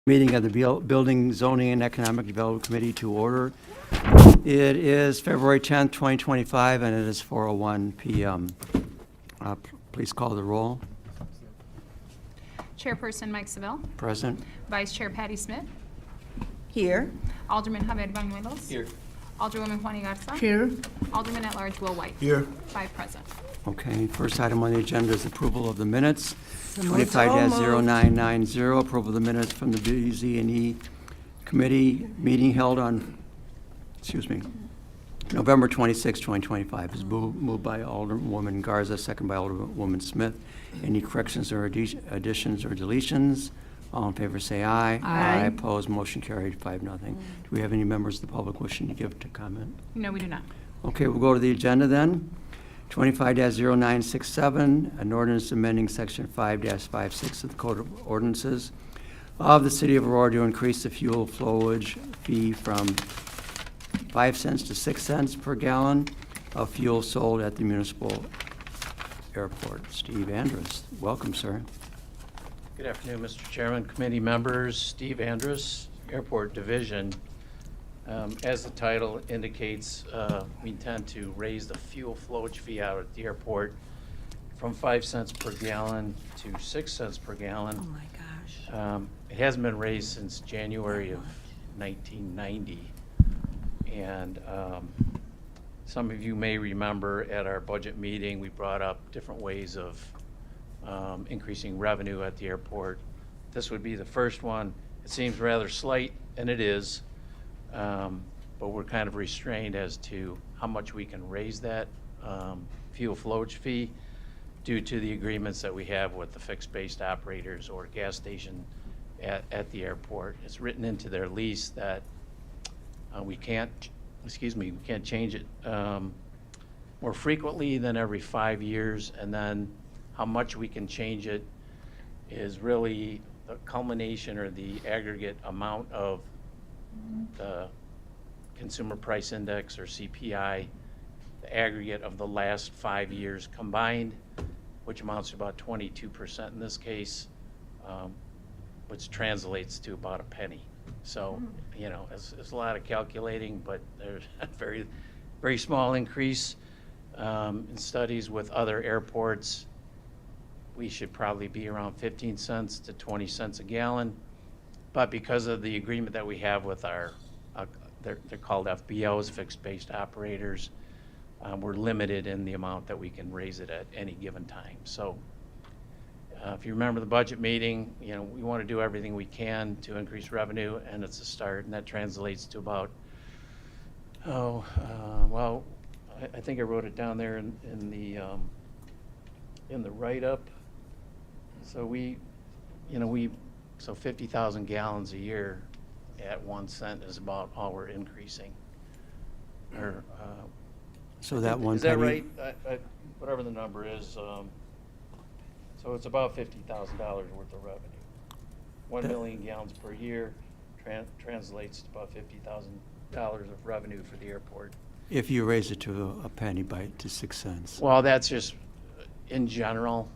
Meeting of the Building, Zoning, and Economic Development Committee to order. It is February 10th, 2025, and it is 4:01 p.m. Please call the roll. Chairperson Mike Seville. Present. Vice Chair Patty Smith. Here. Alderman Javier Banuelos. Here. Alderwoman Juani Garza. Here. Alderman at Large Will White. Here. 5 present. Okay, first item on the agenda is approval of the minutes. moved. 25-0990, approval of the minutes from the BZ&E Committee meeting held on, November 26, 2025. Is moved by Alderwoman Garza, second by Alderwoman Smith. Any corrections or additions or deletions? All in favor say aye. Aye. Opposed, motion carried 5-0. Do we have any members of the public wishing to give to comment? No, we do not. Okay, we'll go to the agenda then. 25-0967, an ordinance amending section 5-56 of the Code of Ordinances of the City of Aurora to increase the fuel flowage fee from 5 cents to 6 cents per gallon of fuel sold at the municipal airport. Steve Andrus, welcome, sir. Good afternoon, Mr. Chairman, committee members. Steve Andrus, Airport Division. As the title indicates, we intend to raise the fuel flowage fee out at the airport from 5 cents per gallon to 6 cents per gallon. Oh my gosh. It hasn't been raised since January of 1990. And some of you may remember at our budget meeting, we brought up different ways of increasing revenue at the airport. This would be the first one. It seems rather slight, and it is. But we're kind of restrained as to how much we can raise that fuel flowage fee due to the agreements that we have with the fixed-based operators or gas station at the airport. It's written into their lease that we can't change it more frequently than every 5 years, and then how much we can change it is really the culmination or the aggregate amount of the Consumer Price Index or CPI, the aggregate of the last 5 years combined, which amounts to about 22% in this case, which translates to about a penny. So, you know, it's a lot of calculating, but there's a very, very small increase. In studies with other airports, we should probably be around 15 cents to 20 cents a gallon. But because of the agreement that we have with our, they're called FBOs, fixed-based operators, we're limited in the amount that we can raise it at any given time. So if you remember the budget meeting, you know, we want to do everything we can to increase revenue, and it's a start, and that translates to about, well, I think I wrote it down there in the write-up. So so 50,000 gallons a year at 1 cent is about all we're increasing. Or, So that one is that penny. right? Whatever the number is. So it's about $50,000 worth of revenue. 1 million gallons per year translates to about $50,000 of revenue for the airport. If you raise it to a penny to 6 cents. Well, that's just in general,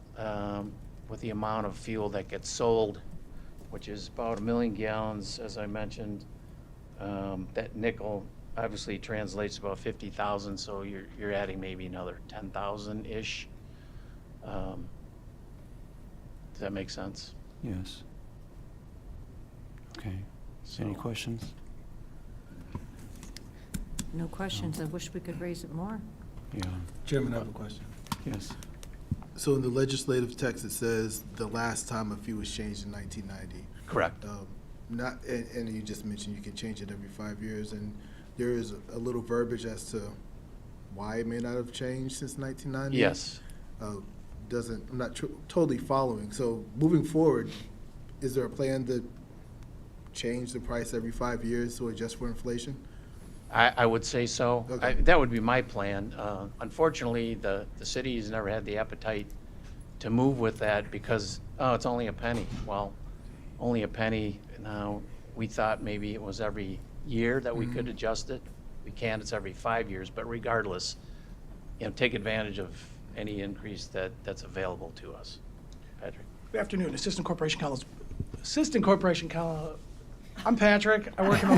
with the amount of fuel that gets sold, which is about 1 million gallons, as I mentioned. That nickel obviously translates to about 50,000, so you're adding maybe another 10,000-ish. Does that make sense? Yes. Okay. Any questions? No questions. I wish we could raise it more. Yeah. Chairman, I have a question. Yes. So in the legislative text, it says the last time a fee was changed in 1990. Correct. And you just mentioned you can change it every 5 years, and there is a little verbiage as to why it may not have changed since 1990. Yes. I'm not totally following. So moving forward, is there a plan to change the price every 5 years to adjust for inflation? I would say so. Okay. That would be my plan. Unfortunately, the city has never had the appetite to move with that because, it's only a penny. Well, only a penny. Now, we thought maybe it was every year that we could adjust it. We can't. It's every 5 years. But regardless, you know, take advantage of any increase that's available to us. Patrick. Good afternoon, Assistant Corporation Assistant Corporation Counsel. I'm Patrick. I work in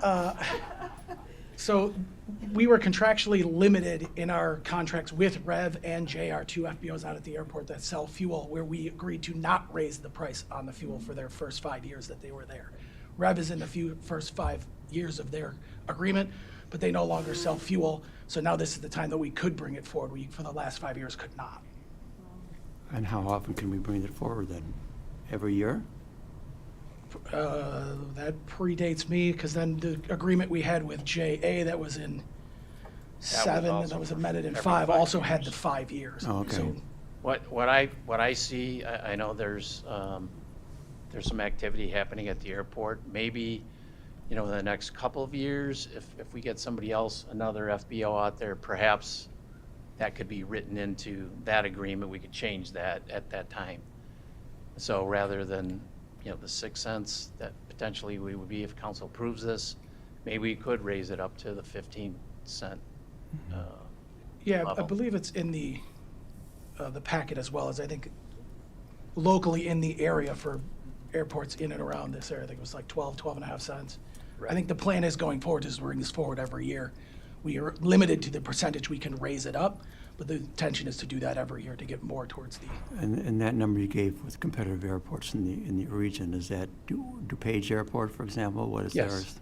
the So we were contractually limited in our contracts with Rev and J, our two FBOs out at the airport that sell fuel, where we agreed to not raise the price on the fuel for their first 5 years that they were there. Rev is in the first 5 years of their agreement, but they no longer sell fuel. So now this is the time that we could bring it forward. We, for the last 5 years, could not. And how often can we bring it forward then? Every year? That predates me, because then the agreement we had with JA that was in 7, and also that was amended in every 5, 5 also had years. the 5 years. Oh, okay. So What I see, I know there's some activity happening at the airport. Maybe, in the next couple of years, if we get somebody else, another FBO out there, perhaps that could be written into that agreement. We could change that at that time. So rather than, the 6 cents that potentially we would be if council approves this, maybe we could raise it up to the 15-cent. yeah, I level. believe it's in the packet, as well as I think locally in the area for airports in and around this area. I think it was like 12 and a half cents. I think the plan is going forward is to bring this forward every year. We are limited to the percentage we can raise it up, but the intention is to do that every year to get more towards the. And that number you gave with competitive airports in the region, is that DuPage Airport, for example? What is Yes. theirs?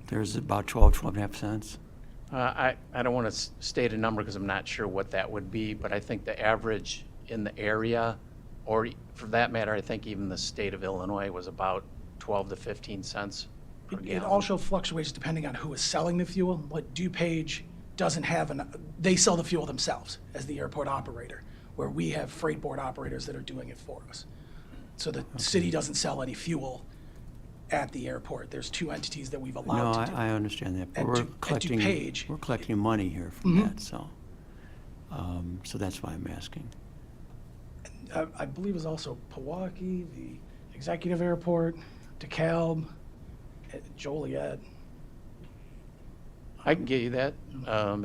Theirs is about 12 and a half cents? I don't want to state a number because I'm not sure what that would be, but I think the average in the area, or for that matter, I think even the state of Illinois was about 12 to 15 cents per It gallon. also fluctuates depending on who is selling the fuel. Like DuPage doesn't have they sell the fuel themselves as the airport operator, where we have freight board operators that are doing it for us. So the city doesn't sell any fuel at the airport. There's 2 entities that we've No, allowed to do. I understand that, but At we're DuPage. collecting money here from Mhm. that, so. So that's why I'm asking. I believe it's also Pewaukee, the executive airport, DeKalb, Joliet. I can get you that,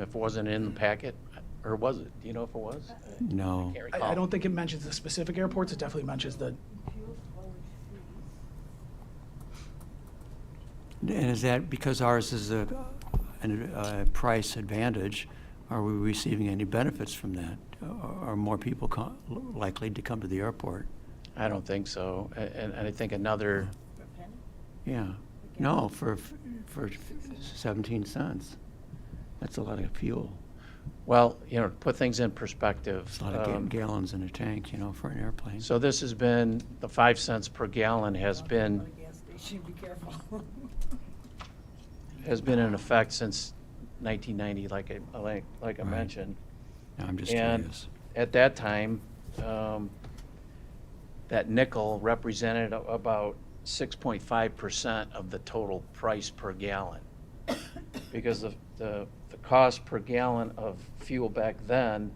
if it wasn't in the packet, or was it? Do you know if it was? No. Can't I recall. don't think it mentions the specific airports. It definitely mentions the. And is that because ours is a price advantage, are we receiving any benefits from that? Are more people likely to come to the airport? I don't think so. And I think another, Yeah. No, for 17 cents. That's a lot of fuel. well, to put things in perspective. It's a lot of gallons in a tank, for an airplane. So this has been, the 5 cents per gallon has been in effect since 1990, like I Right. mentioned. No, I'm just And curious. at that time, that nickel represented about 6.5% of the total price per gallon. Because the cost per gallon of fuel back then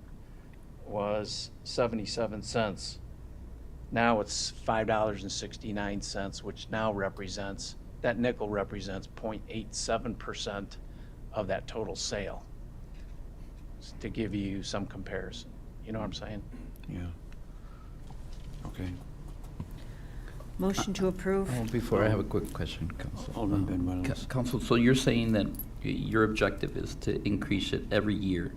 was 77 cents. Now it's $5.69, which now represents, that nickel represents 0.87% of that total sale. To give you some comparison, you know what I'm saying? Yeah. Okay. Motion to approve. Before, I have a quick question, Council. Alderman Ben Reynolds. Council, so you're saying that your objective is to increase it every year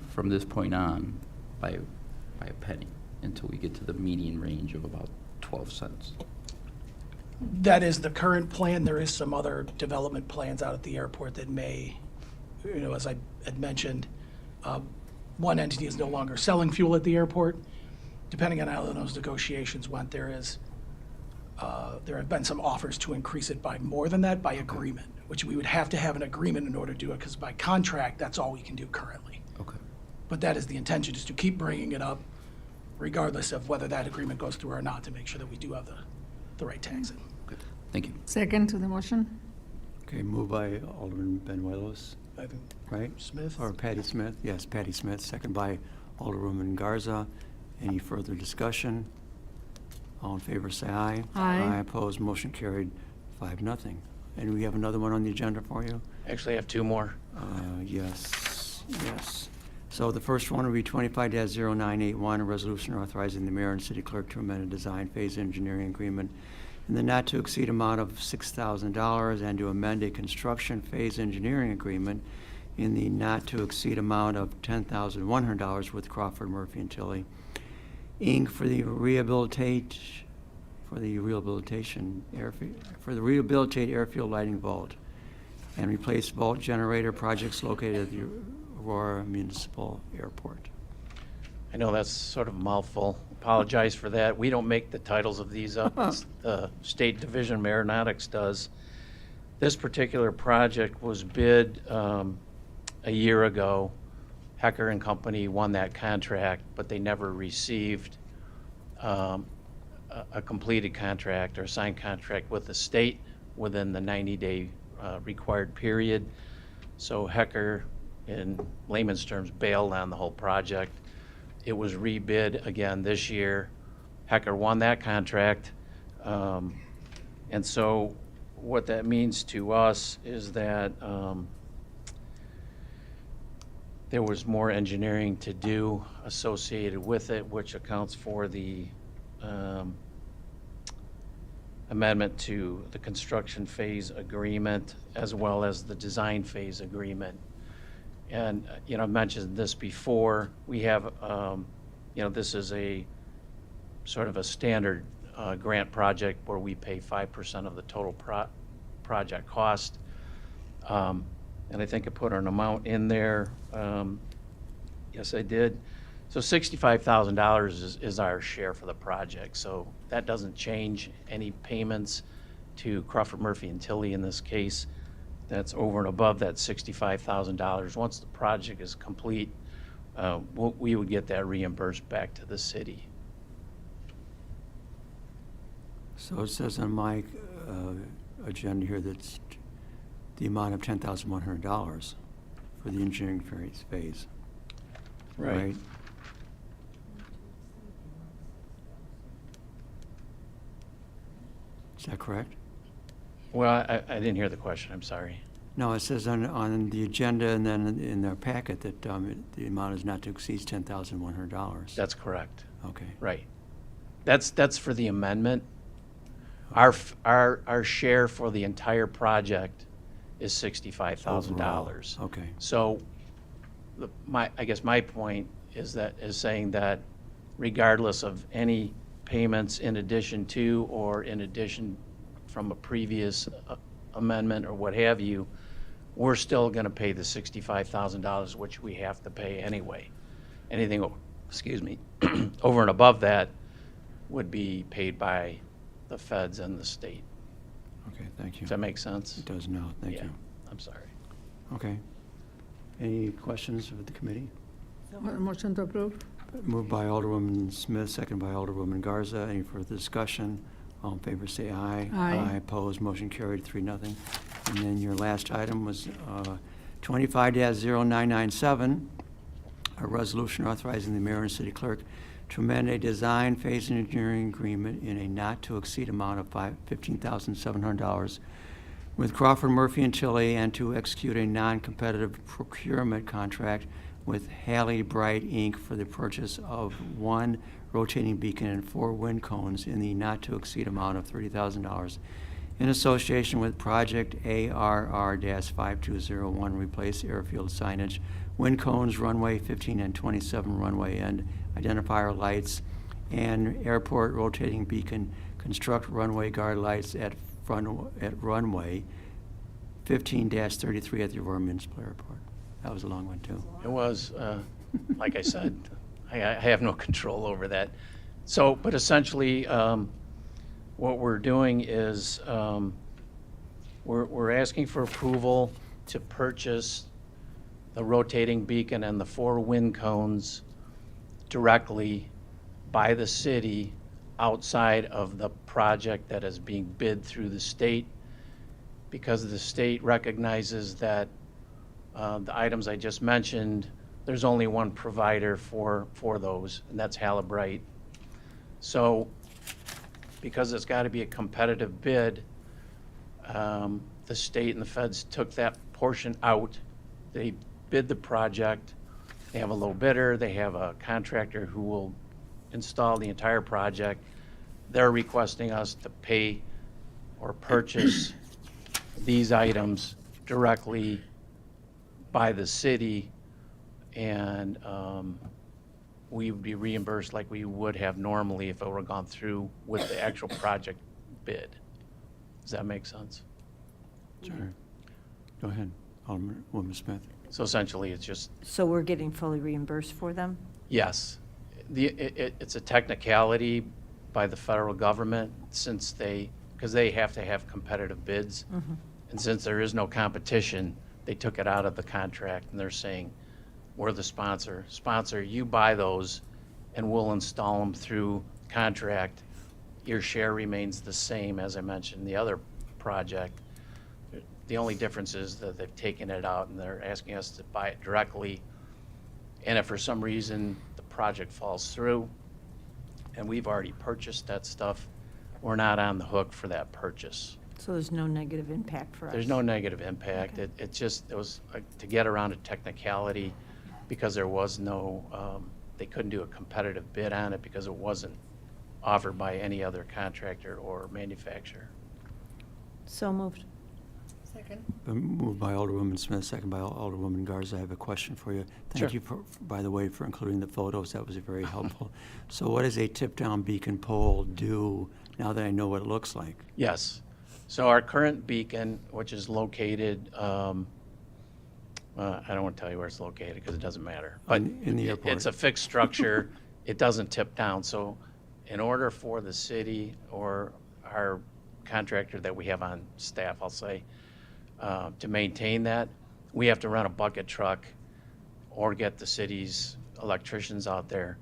from this point on by a penny until we get to the median range of about 12 cents? That is the current plan. There is some other development plans out at the airport that may, as I had mentioned, one entity is no longer selling fuel at the airport. Depending on how those negotiations went, there have been some offers to increase it by more than that by agreement, which we would have to have an agreement in order to do it, because by contract, that's all we can do currently. Okay. But that is the intention, is to keep bringing it up regardless of whether that agreement goes through or not, to make sure that we do have the right tax in. Good. Thank you. Second to the motion? Okay, moved by Alderman Benuelos, I think right? Smith? Or Patty Smith? Yes, Patty Smith, second by Alderwoman Garza. Any further discussion? All in favor, say aye. Aye. Aye, opposed, motion carried 5-0. And we have another one on the agenda for you? Actually, I have 2 more. Yes. So the first one will be 25-0981, a resolution authorizing the mayor and city clerk to amend a design phase engineering agreement in the not-to-exceed amount of $6,000 and to amend a construction phase engineering agreement in the not-to-exceed amount of $10,100 with Crawford Murphy and Tilly, Inc. for the rehabilitate airfield lighting vault and replace vault generator projects located at the Aurora Municipal Airport. I know that's sort of a mouthful. Apologize for that. We don't make the titles of these up. It's the State Division of Aeronautics does. This particular project was bid a year ago. Hecker and Company won that contract, but they never received a completed contract or signed contract with the state within the 90-day required period. So Hecker, in layman's terms, bailed on the whole project. It was rebid again this year. Hecker won that contract. And so what that means to us is that there was more engineering to do associated with it, which accounts for the amendment to the construction phase agreement as well as the design phase agreement. And, I've mentioned this before. We have, this is a sort of a standard grant project where we pay 5% of the total project cost. And I think I put an amount in there. Yes, I did. So $65,000 is our share for the project. So that doesn't change any payments to Crawford Murphy and Tilly in this case. That's over and above that $65,000. Once the project is complete, we would get that reimbursed back to the city. So it says on my agenda here that's the amount of $10,100 for the engineering phase. Right? Is that correct? Well, I didn't hear the question. I'm sorry. No, it says on the agenda and then in their packet that the amount is not to exceed $10,100. That's correct. Okay. Right. That's for the amendment. Our share for the entire project is $65,000. Okay. So, I guess my point is saying that regardless of any payments in addition to or in addition from a previous amendment or what have you, we're still going to pay the $65,000, which we have to pay anyway. Anything, over and above that would be paid by the feds and the state. Okay, thank you. Does that make sense? It does now, thank Yeah. you. I'm sorry. Okay. Any questions of the committee? Motion to approve? Moved by Alderwoman Smith, second by Alderwoman Garza. Any further discussion? All in favor say aye. Aye. Opposed, motion carried 3-0. And then your last item was 25-0997, a resolution authorizing the mayor and city clerk to amend a design phase engineering agreement in a not-to-exceed amount of $15,700 with Crawford Murphy and Tilly and to execute a non-competitive procurement contract with Hallie Bright, Inc. for the purchase of 1 rotating beacon and 4 wind cones in the not-to-exceed amount of $30,000 in association with Project ARR-5201, replace airfield signage, wind cones, runway 15 and 27 runway end identifier lights, and airport rotating beacon, construct runway guard lights at runway 15-33 at the Aurora Municipal Airport. That was a long one, too. It was, like I said, I have no control over that. So, but essentially, what we're doing is we're asking for approval to purchase the rotating beacon and the 4 wind cones directly by the city outside of the project that is being bid through the state, because the state recognizes that the items I just mentioned, there's only one provider for those, and that's Hallie Bright. So because it's got to be a competitive bid, the state and the feds took that portion out. They bid the project. They have a low bidder, they have a contractor who will install the entire project. They're requesting us to pay or purchase these items directly by the city, and we would be reimbursed like we would have normally if it were gone through with the actual project bid. Does that make sense? Sure. Go ahead, Alderwoman Smith. So essentially, it's just, So we're getting fully reimbursed for them? yes, it's a technicality by the federal government because they have to have competitive bids. And since there is no competition, they took it out of the contract and they're saying, we're the sponsor. Sponsor, you buy those and we'll install them through contract. Your share remains the same, as I mentioned, the other project. The only difference is that they've taken it out and they're asking us to buy it directly. And if for some reason the project falls through and we've already purchased that stuff, we're not on the hook for that purchase. So there's no negative impact for us? There's no negative impact. Okay. It was to get around a technicality because there was no, they couldn't do a competitive bid on it because it wasn't offered by any other contractor or manufacturer. So moved. Been moved by Alderwoman Smith, second by Alderwoman Garza. I have a question for you. Sure. Thank you, by the way, for including the photos. That was very helpful. So what does a tip-down beacon pole do now that I know what it looks like? Yes. So our current beacon, which is located, I don't want to tell you where it's located because it doesn't matter. But In the airport. It's a fixed structure. It doesn't tip down. So in order for the city or our contractor that we have on staff, I'll say, to maintain that, we have to run a bucket truck or get the city's electricians out there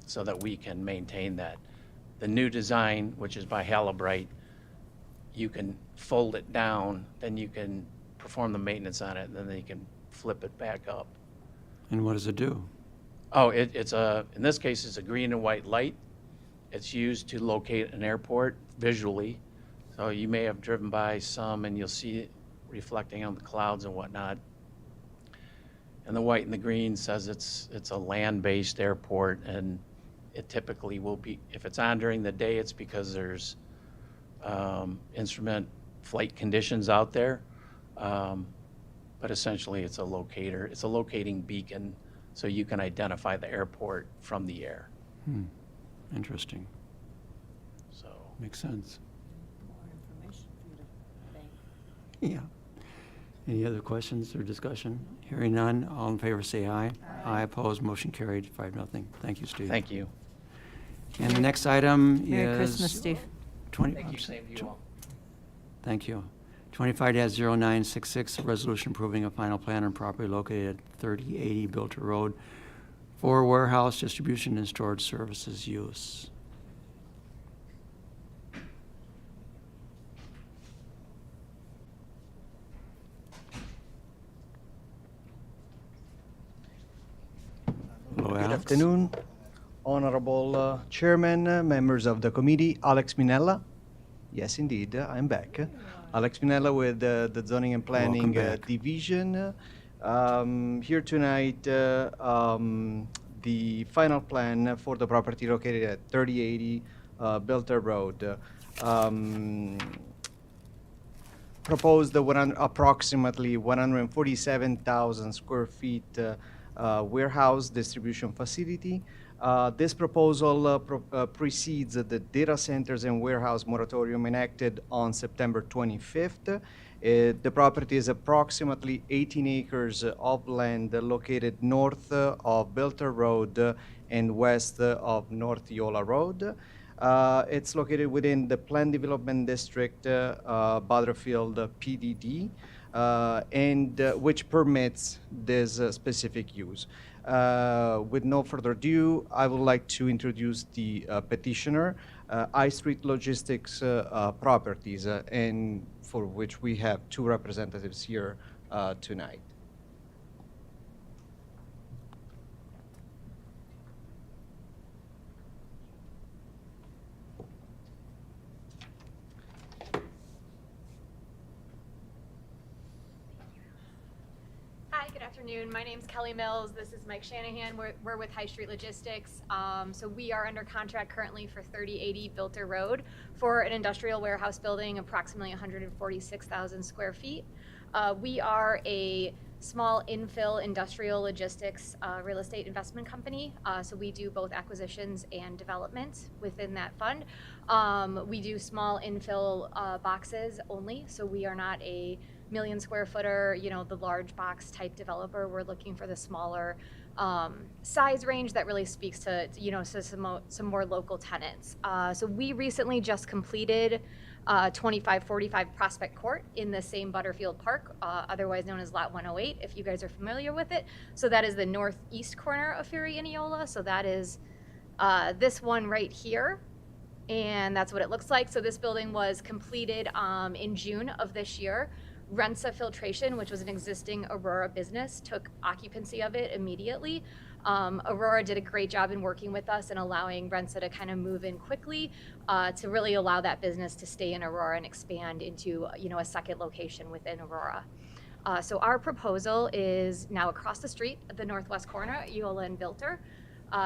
so that we can maintain that. The new design, which is by Hallibright, you can fold it down, then you can perform the maintenance on it, and then you can flip it back up. And what does it do? Oh, in this case, it's a green and white light. It's used to locate an airport visually. So you may have driven by some and you'll see it reflecting on the clouds and whatnot. And the white and the green says it's a land-based airport, and it typically will be, if it's on during the day, it's because there's instrument flight conditions out there. But essentially, it's a locator. It's a locating beacon, so you can identify the airport from the air. Interesting. So, Makes sense. More information for you to thank. Yeah. Any other questions or discussion? Hearing none, all in favor say aye. Aye. Opposed, motion carried, 5-0. Thank you, Steve. thank you. And the next item is... Merry Christmas, Steve. 20 Thank you, same to you all. Thank you. 25-0966, a resolution approving a final plan on property located at 3080 Bilter Road for warehouse, distribution, and storage services use. Hello, Good Alex. afternoon, Honorable Chairman, members of the committee, Alex Minella. Yes, indeed, I'm back. Alex Minella with the Zoning and Planning back. Division. Here tonight, the final plan for the property located at 3080 Bilter Road. Proposed approximately 147,000 square feet warehouse distribution facility. This proposal precedes the data centers and warehouse moratorium enacted on September 25th. The property is approximately 18 acres of land located north of Bilter Road and west of North Yola Road. It's located within the Planned Development District, Butterfield PDD, and which permits this specific use. With no further ado, I would like to introduce the petitioner, I Street Logistics Properties, and for which we have two representatives here tonight. Hi, good afternoon. My name's Kelly Mills. This is Mike Shanahan. We're with High Street Logistics. So we are under contract currently for 3080 Bilter Road for an industrial warehouse building, approximately 146,000 square feet. We are a small infill industrial logistics real estate investment company. So we do both acquisitions and development within that fund. We do small infill boxes only. So we are not a million square footer, the large box type developer. We're looking for the smaller size range that really speaks to, so some more local tenants. So we recently just completed 2545 Prospect Court in the same Butterfield Park, otherwise known as Lot 108, if you guys are familiar with it. So that is the northeast corner of Fury and Eola. So that is this one right here. And that's what it looks like. So this building was completed in June of this year. Rensa Filtration, which was an existing Aurora business, took occupancy of it immediately. Aurora did a great job in working with us and allowing Rensa to kind of move in quickly to really allow that business to stay in Aurora and expand into a second location within Aurora. So our proposal is now across the street at the northwest corner, Eola and Bilter.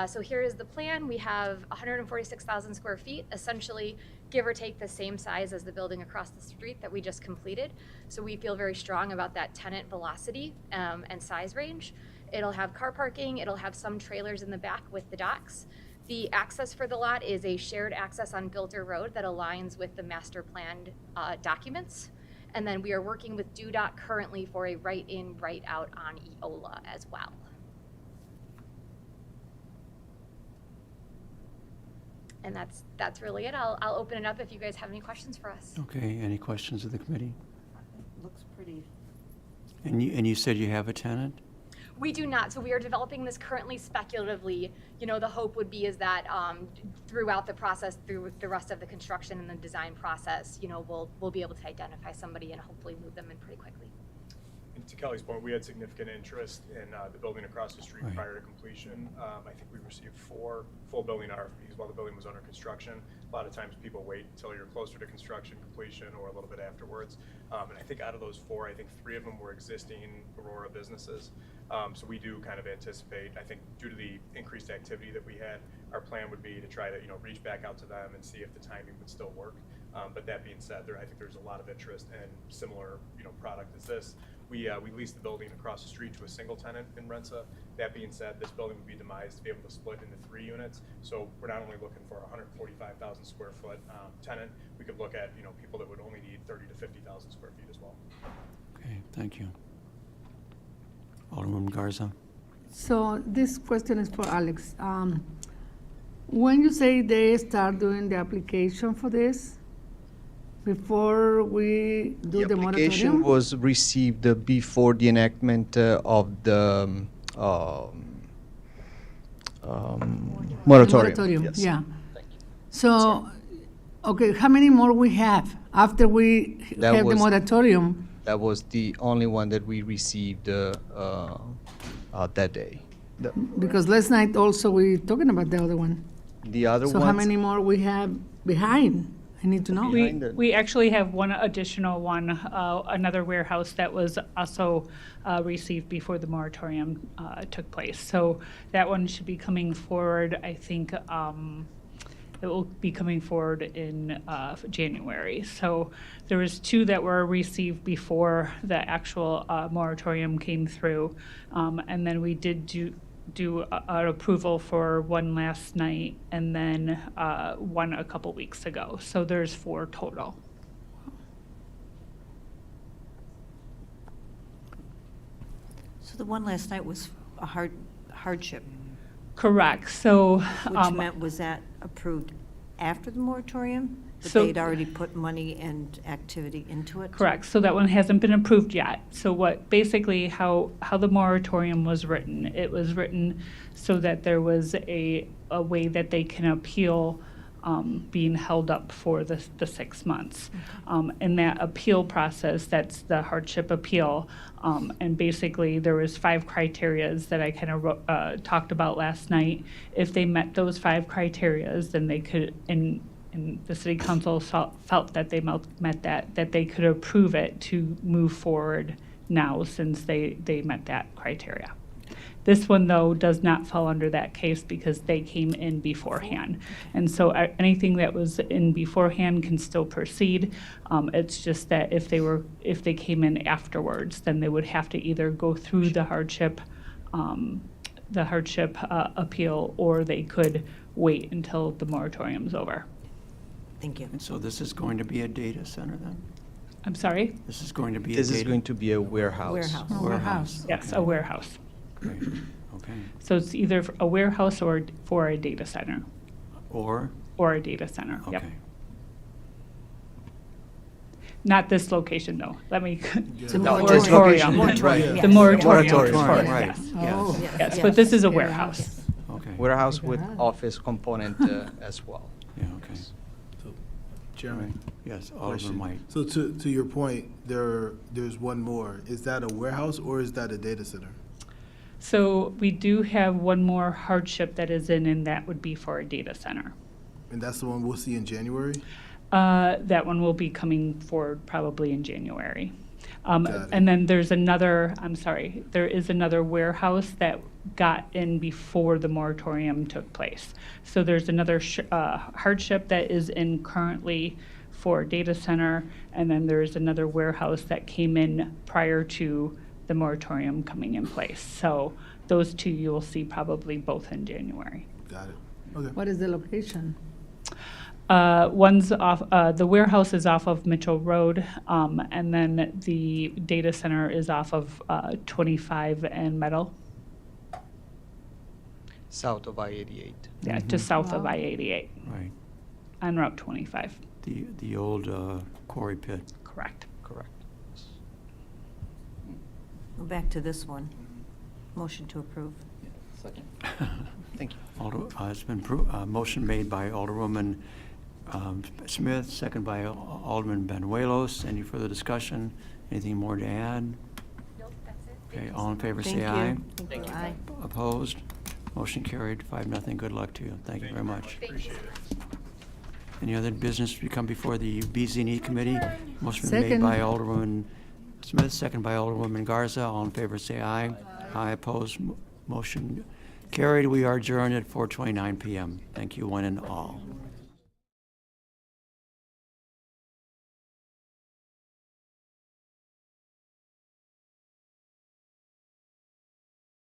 So here is the plan. We have 146,000 square feet, essentially give or take the same size as the building across the street that we just completed. So we feel very strong about that tenant velocity and size range. It'll have car parking. It'll have some trailers in the back with the docks. The access for the lot is a shared access on Bilter Road that aligns with the master planned documents. And then we are working with DUDOT currently for a right-in, right-out on Eola as well. And that's really it. I'll open it up if you guys have any questions for us. Okay, any questions of the committee? Looks pretty. And you said you have a tenant? We do not. So we are developing this currently speculatively. The hope would be is that throughout the process, through the rest of the construction and the design process, we'll be able to identify somebody and hopefully move them in pretty quickly. And to Kelly's point, we had significant interest in the building across the street Right. prior to completion. I think we received 4 full building RFPs while the building was under construction. A lot of times people wait until you're closer to construction completion or a little bit afterwards. And I think out of those 4, I think 3 of them were existing Aurora businesses. So we do kind of anticipate, I think due to the increased activity that we had, our plan would be to try to reach back out to them and see if the timing would still work. But that being said, I think there's a lot of interest in similar product as this. We leased the building across the street to a single tenant in Rensa. That being said, this building would be demised to be able to split into 3 units. So we're not only looking for a 145,000 square foot tenant, we could look at people that would only need 30 to 50,000 square feet as well. Okay, thank you. Alderwoman Garza. So this question is for Alex. When you say they start doing the application for this, before we do the application moratorium? was received before the enactment of the moratorium. Yes. Yeah. So, okay, how many more we have after we That have the was- moratorium? That was the only one that we received that day. Because last night also we talking about the other one. The other So ones. how many more we have behind? I need to know. Behind it. We actually have one additional one, another warehouse that was also received before the moratorium took place. So that one should be coming forward, I think, it will be coming forward in January. So there was 2 that were received before the actual moratorium came through. And then we did do an approval for one last night and then one a couple weeks ago. So there's 4 total. So the one last night was a hardship, Correct. So which meant, was that approved after the moratorium? But So- they'd already put money and activity into it? correct. So that one hasn't been approved yet. So what basically how the moratorium was written, it was written so that there was a way that they can appeal being held up for the 6 months. And that appeal process, that's the hardship appeal. And basically, there was 5 criterias that I kind of talked about last night. If they met those 5 criterias, then they could, and the city council felt that they met that they could approve it to move forward now since they met that criteria. This one, though, does not fall under that case because they came in beforehand. And so anything that was in beforehand can still proceed. It's just that if they came in afterwards, then they would have to either go through the hardship appeal, or they could wait until the moratorium's over. Thank you. And so this is going to be a data center then? I'm sorry? This is going to be a This data? is going to be a warehouse. Warehouse. Warehouse. Yes, a okay. warehouse. Great, okay. So it's either a warehouse or for a data center, Or? or a data center, yep. Okay. Not this location, though. Let me, It's a the moratorium. moratorium. Moratorium, The yes. moratorium, Moratorium, for- right, yes. yes. Yes, but this is a warehouse. Okay. Warehouse with office component as well. Yeah, okay. So, All right. Chairman, Yes, Alderman question. White. So to your point, there's one more. Is that a warehouse or is that a data center? So we do have one more hardship that is in, and that would be for a data center. And that's the one we'll see in January? That one will be coming forward probably in January. Got it. And then there is another warehouse that got in before the moratorium took place. So there's another hardship that is in currently for data center, and then there's another warehouse that came in prior to the moratorium coming in place. So those two you will see probably both in January. Got it. Okay. What is the location? One's off, the warehouse is off of Mitchell Road, and then the data center is off of 25 and Meadow, South of I-88. yeah, just south of Wow. I-88 Right. on Route 25, The old quarry pit. correct. Correct. Go back to this one. Motion to approve. Second. Thank you. It's been motion made by Alderwoman Smith, second by Alderman Benuelos. Any further discussion? Anything more to add? Nope, that's it. Okay, all in favor, Thank say aye. you. Thank you. Aye. Opposed? Motion carried, 5-0. Good luck to you. Thank you very much. Thank you. Any other business to come before the BZ&E Committee? Motion been made Second. by Alderwoman Smith, second by Alderwoman Garza. All in favor, say aye. Aye, opposed. Motion carried. We are adjourned at 4:29 PM. Thank you, one and all.